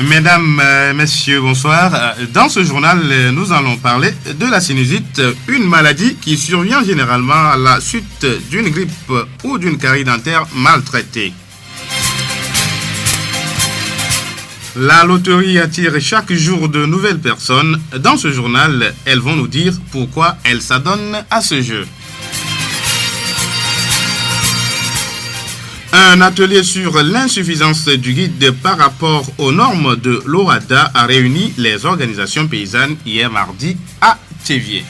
Mesdames, Messieurs, bonsoir. Dans ce journal, nous allons parler de la sinusite, une maladie qui survient généralement à la suite d'une grippe ou d'une carie dentaire maltraitée. La loterie attire chaque jour de nouvelles personnes. Dans ce journal, elles vont nous dire pourquoi elles s'adonnent à ce jeu. Un atelier sur l'insuffisance du guide par rapport aux normes de l'OHADA a réuni les organisations paysannes hier mardi à Théviers.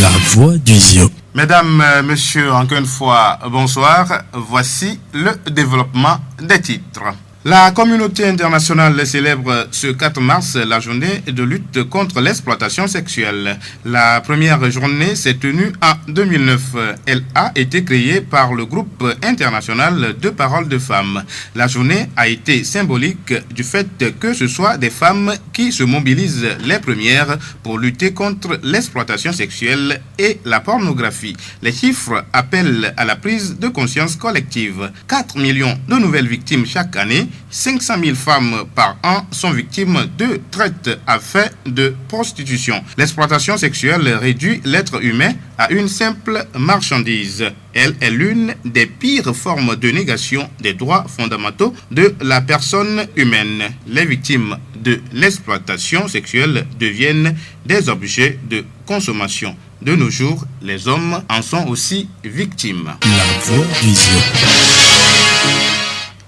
La voix du Zio. Mesdames, Messieurs, encore une fois, bonsoir. Voici le développement des titres. La communauté internationale célèbre ce 4 mars la journée de lutte contre l'exploitation sexuelle. La première journée s'est tenue en 2009. Elle a été créée par le groupe international de paroles de femmes. La journée a été symbolique du fait que ce soit des femmes qui se mobilisent les premières pour lutter contre l'exploitation sexuelle et la pornographie. Les chiffres appellent à la prise de conscience collective. 4 millions de nouvelles victimes chaque année. 500 000 femmes par an sont victimes de traite à fin de prostitution. L'exploitation sexuelle réduit l'être humain à une simple marchandise. Elle est l'une des pires formes de négation des droits fondamentaux de la personne humaine. Les victimes de l'exploitation sexuelle deviennent des objets de consommation. De nos jours, les hommes en sont aussi victimes. La voix du Zio.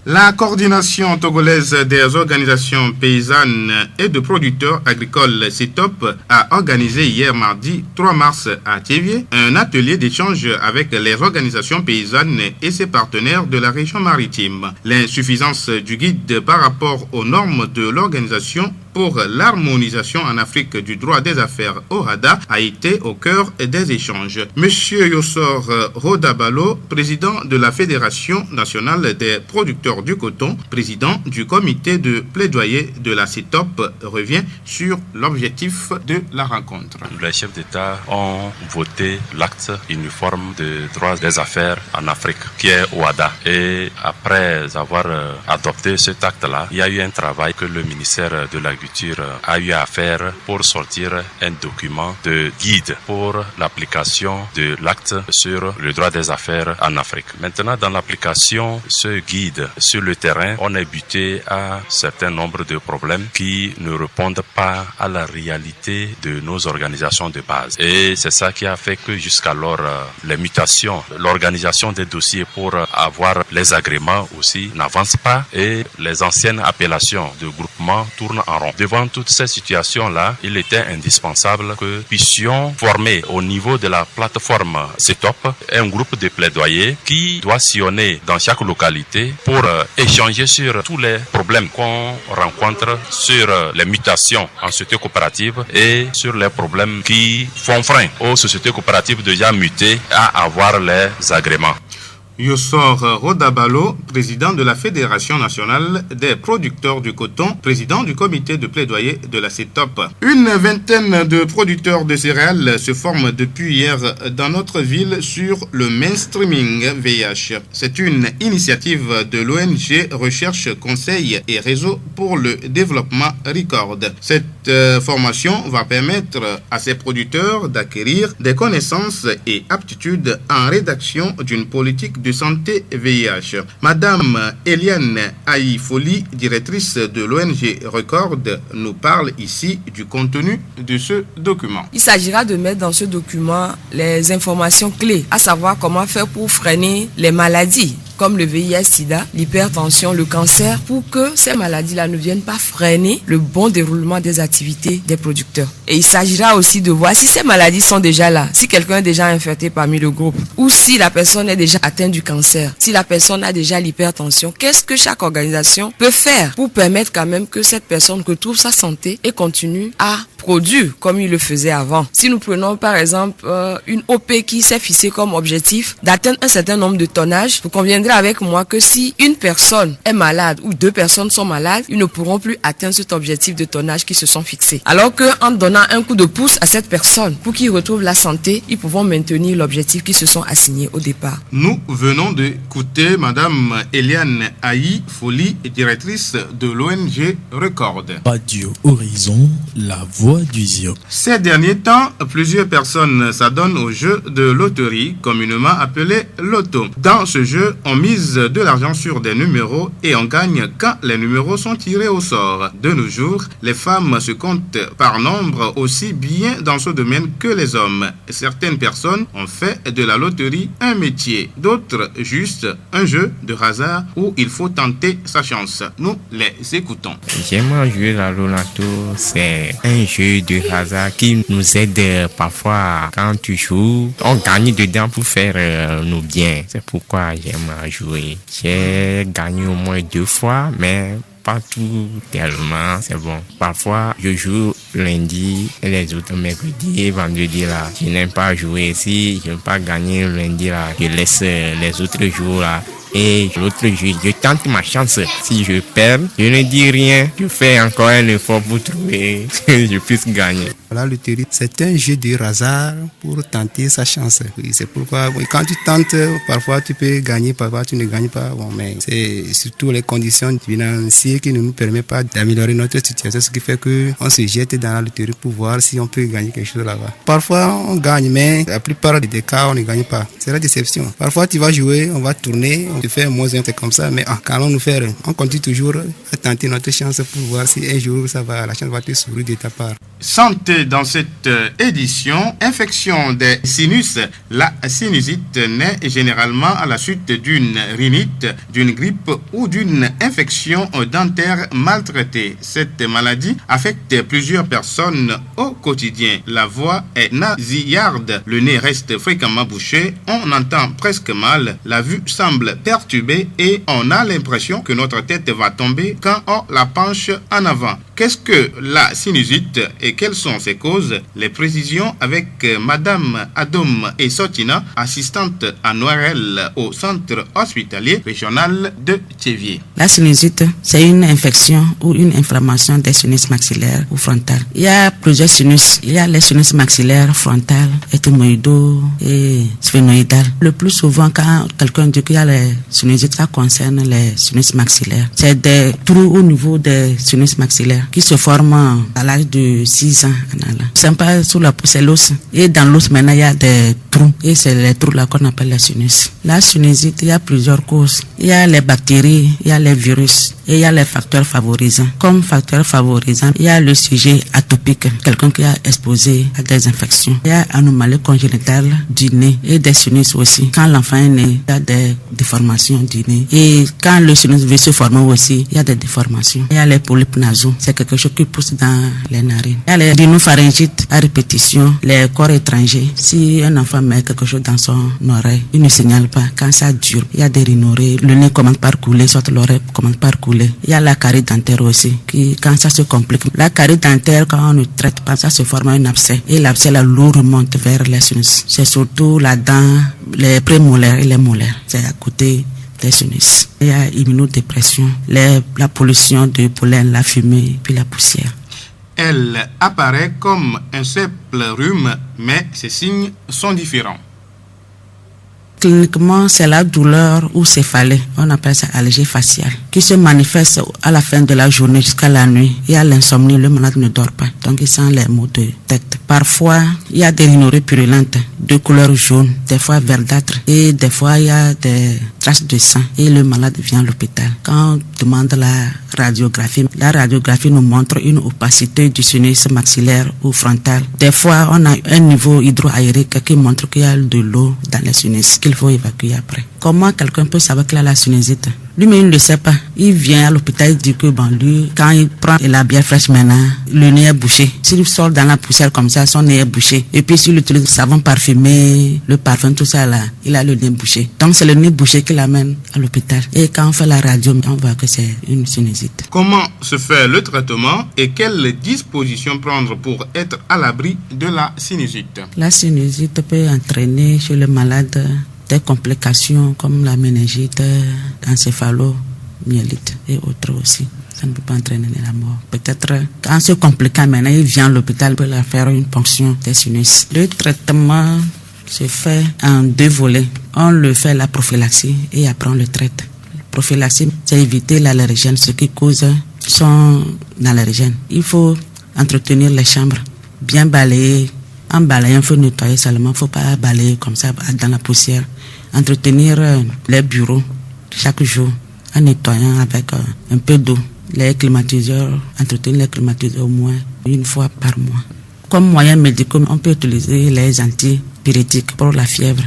La coordination togolaise des organisations paysannes et de producteurs agricoles CETOP a organisé hier mardi 3 mars à Théviers un atelier d'échange avec les organisations paysannes et ses partenaires de la région maritime. L'insuffisance du guide par rapport aux normes de l'organisation pour l'harmonisation en Afrique du droit des affaires OHADA a été au cœur des échanges. Monsieur Yossor Rodabalo, président de la Fédération nationale des producteurs du coton, président du comité de plaidoyer de la CETOP, revient sur l'objectif de la rencontre. Les chefs d'État ont voté l'acte uniforme de droit des affaires en Afrique, qui est OHADA. Et après avoir adopté cet acte-là, il y a eu un travail que le ministère de l'Agriculture a eu à faire pour sortir un document de guide pour l'application de l'acte sur le droit des affaires en Afrique. Maintenant, dans l'application, ce guide sur le terrain, on est buté à un certain nombre de problèmes qui ne répondent pas à la réalité de nos organisations de base. Et c'est ça qui a fait que jusqu'alors, les mutations, l'organisation des dossiers pour avoir les agréments aussi n'avance pas et les anciennes appellations de groupement tournent en rond. Devant toutes ces situations-là, il était indispensable que puissions former au niveau de la plateforme CETOP un groupe de plaidoyer qui doit sillonner dans chaque localité pour échanger sur tous les problèmes qu'on rencontre sur les mutations en société coopérative et sur les problèmes qui font frein aux sociétés coopératives déjà mutées à avoir les agréments. Yossor Rodabalo, président de la Fédération nationale des producteurs du coton, président du comité de plaidoyer de la CETOP. Une vingtaine de producteurs de céréales se forment depuis hier dans notre ville sur le mainstreaming VIH. C'est une initiative de l'ONG Recherche, Conseil et Réseau pour le développement Record. Cette formation va permettre à ces producteurs d'acquérir des connaissances et aptitudes en rédaction d'une politique de santé VIH. Madame Eliane Aïfoli, directrice de l'ONG Record, nous parle ici du contenu de ce document. Il s'agira de mettre dans ce document les informations clés, à savoir comment faire pour freiner les maladies comme le VIH-Sida, l'hypertension, le cancer, pour que ces maladies-là ne viennent pas freiner le bon déroulement des activités des producteurs. Et il s'agira aussi de voir si ces maladies sont déjà là, si quelqu'un est déjà infecté parmi le groupe, ou si la personne est déjà atteinte du cancer, si la personne a déjà l'hypertension, qu'est-ce que chaque organisation peut faire pour permettre quand même que cette personne retrouve sa santé et continue à produire comme il le faisait avant. Si nous prenons par exemple une OP qui s'est fixée comme objectif d'atteindre un certain nombre de tonnages, vous conviendrez avec moi que si une personne est malade ou 2 personnes sont malades, ils ne pourront plus atteindre cet objectif de tonnage qui se sont fixés. Alors qu'en donnant un coup de pouce à cette personne pour qu'il retrouve la santé, ils pourront maintenir l'objectif qu'ils se sont assignés au départ. Nous venons d'écouter Madame Eliane Aïe Folie, directrice de l'ONG Record. Radio Horizon, la voix du Zio. Ces derniers temps, plusieurs personnes s'adonnent au jeu de loterie, communément appelé loto. Dans ce jeu, on mise de l'argent sur des numéros et on gagne quand les numéros sont tirés au sort. De nos jours, les femmes se comptent par nombre aussi bien dans ce domaine que les hommes. Certaines personnes ont fait de la loterie un métier, d'autres juste un jeu de hasard où il faut tenter sa chance. Nous les écoutons. J'aime jouer la loto, c'est un jeu de hasard qui nous aide parfois quand tu joues. On gagne dedans pour faire nos biens. C'est pourquoi j'aime jouer. J'ai gagné au moins 2 fois, mais pas tout tellement, c'est bon. Parfois, je joue lundi et les autres mercredi et vendredi là. Je n'aime pas jouer. Si je n'ai pas gagné le lundi là, je laisse les autres jours là. Et l'autre jour, je tente ma chance. Si je perds, je ne dis rien. Je fais encore un effort pour trouver que je puisse gagner. La loterie, c'est un jeu de hasard pour tenter sa chance. Oui, c'est pourquoi quand tu tentes, parfois tu peux gagner, parfois tu ne gagnes pas. Bon, mais c'est surtout les conditions financières qui ne nous permettent pas d'améliorer notre situation, ce qui fait qu'on se jette dans la loterie pour voir si on peut gagner quelque chose là-bas. Parfois on gagne, mais la plupart des cas on ne gagne pas. C'est la déception. Parfois tu vas jouer, on va tourner, on te fait moins un, c'est comme ça, mais qu'allons-nous faire? On continue toujours à tenter notre chance pour voir si un jour ça va, la chance va te sourire de ta part. Santé dans cette édition, infection des sinus. La sinusite naît généralement à la suite d'une rhinite, d'une grippe ou d'une infection dentaire maltraitée. Cette maladie affecte plusieurs personnes au quotidien. La voix est nasillarde, le nez reste fréquemment bouché, on entend presque mal, la vue semble perturbée et on a l'impression que notre tête va tomber quand on la penche en avant. Qu'est-ce que la sinusite et quelles sont ses causes? Les précisions avec Madame Adom Essotina, assistante à Noël au centre hospitalier régional de Thiévié. La sinusite, c'est une infection ou une inflammation des sinus maxillaires ou frontales. Il y a plusieurs sinus. Il y a les sinus maxillaires frontales, ethmoïdaux et sphénoïdales. Le plus souvent, quand quelqu'un dit qu'il y a les sinusites, ça concerne les sinus maxillaires. C'est des trous au niveau des sinus maxillaires qui se forment à l'âge de 6 ans. C'est pas sous la peau, c'est l'os. Et dans l'os, maintenant, il y a des trous. Et c'est les trous là qu'on appelle les sinus. La sinusite, il y a plusieurs causes. Il y a les bactéries, il y a les virus et il y a les facteurs favorisants. Comme facteurs favorisants, il y a le sujet atopique, quelqu'un qui a exposé à des infections. Il y a anomalie congénitale du nez et des sinus aussi. Quand l'enfant est né, il y a des déformations du nez. Et quand le sinus veut se former aussi, il y a des déformations. Il y a les polypes nasaux, c'est quelque chose qui pousse dans les narines. Il y a les rhinopharyngites à répétition, les corps étrangers. Si un enfant met quelque chose dans son oreille, il ne signale pas. Quand ça dure, il y a des rhinorrhées, le nez commence par couler, soit l'oreille commence par couler. Il y a la carie dentaire aussi, qui quand ça se complique. La carie dentaire, quand on ne traite pas, ça se forme un abcès. Et l'abcès, la l'eau remonte vers les sinus. C'est surtout la dent, les prémolaires et les molaires. C'est à côté des sinus. Il y a immunodépression, la pollution de pollen, la fumée, puis la poussière. Elle apparaît comme un simple rhume, mais ses signes sont différents. Cliniquement, c'est la douleur ou céphalée, on appelle ça allergie faciale, qui se manifeste à la fin de la journée jusqu'à la nuit. Il y a l'insomnie, le malade ne dort pas, donc il sent les maux de tête. Parfois, il y a des rhinorrhées purulentes de couleur jaune, des fois verdâtre, et des fois il y a des traces de sang, et le malade vient à l'hôpital. Quand on demande la radiographie nous montre une opacité du sinus maxillaire ou frontal. Des fois, on a un niveau hydroaérique qui montre qu'il y a de l'eau dans les sinus, qu'il faut évacuer après. Comment quelqu'un peut savoir qu'il a la sinusite? Lui-même, il ne le sait pas. Il vient à l'hôpital, il dit que lui, quand il prend la bière fraîche maintenant, le nez est bouché. S'il sort dans la poussière comme ça, son nez est bouché. Et puis s'il utilise le savon parfumé, le parfum, tout ça là, il a le nez bouché. Donc c'est le nez bouché qui l'amène à l'hôpital. Et quand on fait la radio, on voit que c'est une sinusite. Comment se fait le traitement et quelles dispositions prendre pour être à l'abri de la sinusite? La sinusite peut entraîner chez le malade des complications comme la méningite, encéphalomyélite et autres aussi. Ça ne peut pas entraîner la mort. Peut-être quand ce compliquant maintenant, il vient à l'hôpital pour leur faire une ponction des sinus. Le traitement se fait en 2 volets. On le fait la prophylaxie et après on le traite. La prophylaxie, c'est éviter l'allergène, ce qui cause son allergène. Il faut entretenir les chambres, bien balayer. En balayant, il faut nettoyer seulement, il ne faut pas balayer comme ça dans la poussière. Entretenir les bureaux chaque jour en nettoyant avec un peu d'eau. Les climatiseurs, entretenir les climatiseurs au moins 1 fois par mois. Comme moyen médical, on peut utiliser les antipyrétiques pour la fièvre,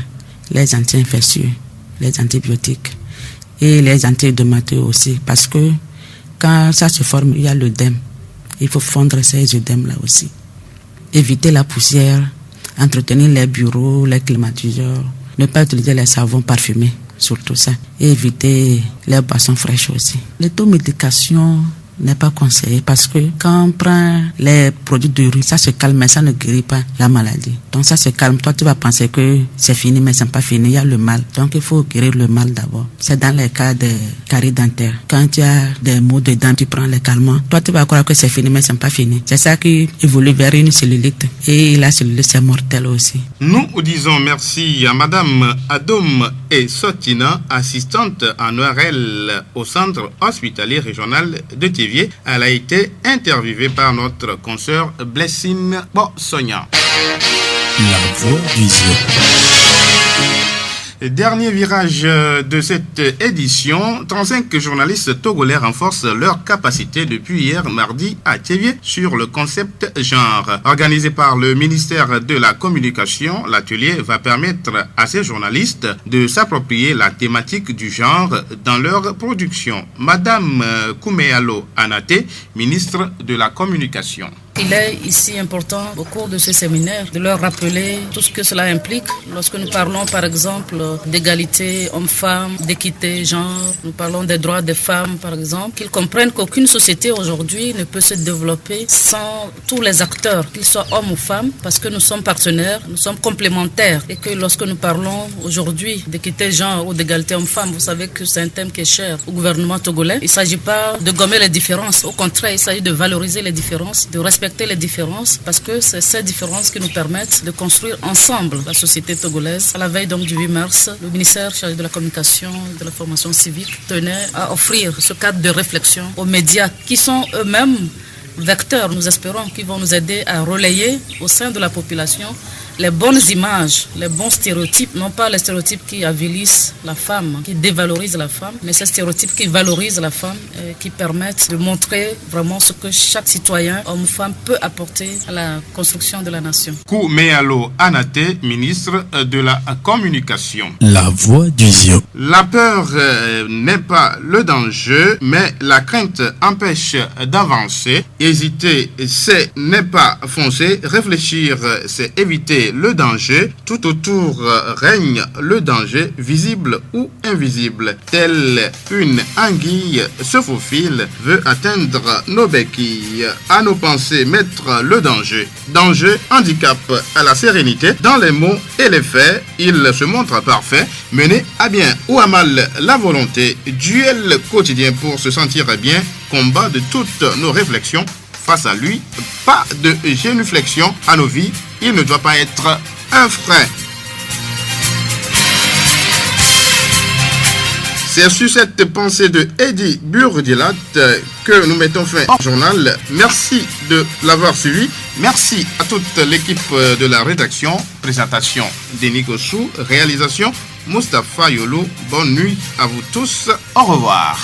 les anti-infectieux, les antibiotiques et les anti-œdémateux aussi. Parce que quand ça se forme, il y a l'œdème. Il faut fondre ces œdèmes là aussi. Éviter la poussière, entretenir les bureaux, les climatiseurs, ne pas utiliser les savons parfumés, surtout ça, et éviter les boissons fraîches aussi. L'automédication n'est pas conseillé parce que quand on prend les produits de rue, ça se calme, mais ça ne guérit pas la maladie. Donc ça se calme, toi tu vas penser que c'est fini, mais c'est pas fini, il y a le mal. Donc il faut guérir le mal d'abord. C'est dans les cas de caries dentaires. Quand tu as des maux de dents, tu prends les calmants. Toi tu vas croire que c'est fini, mais c'est pas fini. C'est ça qui évolue vers une cellulite. Et la cellulite c'est mortel aussi. Nous disons merci à Madame Adom et Sotina, assistante en ORL au centre hospitalier régional de Tivier. Elle a été interviewée par notre consoeur Blessine Bossonia. La voix du Zion. Dernier virage de cette édition, 35 journalistes togolais renforcent leur capacité depuis hier mardi à Tivier sur le concept genre. Organisé par le ministère de la Communication, l'atelier va permettre à ces journalistes de s'approprier la thématique du genre dans leur production. Madame Koumealo Anate, ministre de la Communication. Il est ici important au cours de ce séminaire de leur rappeler tout ce que cela implique. Lorsque nous parlons par exemple d'égalité homme-femme, d'équité genre, nous parlons des droits des femmes par exemple, qu'ils comprennent qu'aucune société aujourd'hui ne peut se développer sans tous les acteurs, qu'ils soient hommes ou femmes, parce que nous sommes partenaires, nous sommes complémentaires et que lorsque nous parlons aujourd'hui d'équité genre ou d'égalité homme-femme, vous savez que c'est un thème qui est cher au gouvernement togolais. Il ne s'agit pas de gommer les différences, au contraire, il s'agit de valoriser les différences, de respecter les différences parce que c'est ces différences qui nous permettent de construire ensemble la société togolaise. À la veille donc du 8 mars, le ministère chargé de la communication et de la formation civique tenait à offrir ce cadre de réflexion aux médias qui sont eux-mêmes vecteurs, nous espérons, qui vont nous aider à relayer au sein de la population les bonnes images, les bons stéréotypes, non pas les stéréotypes qui avilissent la femme, qui dévalorisent la femme, mais ces stéréotypes qui valorisent la femme et qui permettent de montrer vraiment ce que chaque citoyen, homme ou femme, peut apporter à la construction de la nation. Koumealo Anate, ministre de la Communication. La voix du Zion. La peur n'est pas le danger, mais la crainte empêche d'avancer. Hésiter, c'est n'est pas foncer. Réfléchir, c'est éviter le danger. Tout autour règne le danger, visible ou invisible. Telle une anguille se faufile, veut atteindre nos béquilles. À nos pensées mettre le danger. Danger, handicap à la sérénité. Dans les mots et les faits, il se montre parfait. Mener à bien ou à mal la volonté. Duel quotidien pour se sentir bien. Combat de toutes nos réflexions. Face à lui, pas de génuflexion à nos vies. Il ne doit pas être un frein. C'est sur cette pensée de Eddie Burdilat que nous mettons fin au journal. Merci de l'avoir suivi. Merci à toute l'équipe de la rédaction. Présentation Denis Gossou, réalisation Mustapha Yolo. Bonne nuit à vous tous. Au revoir.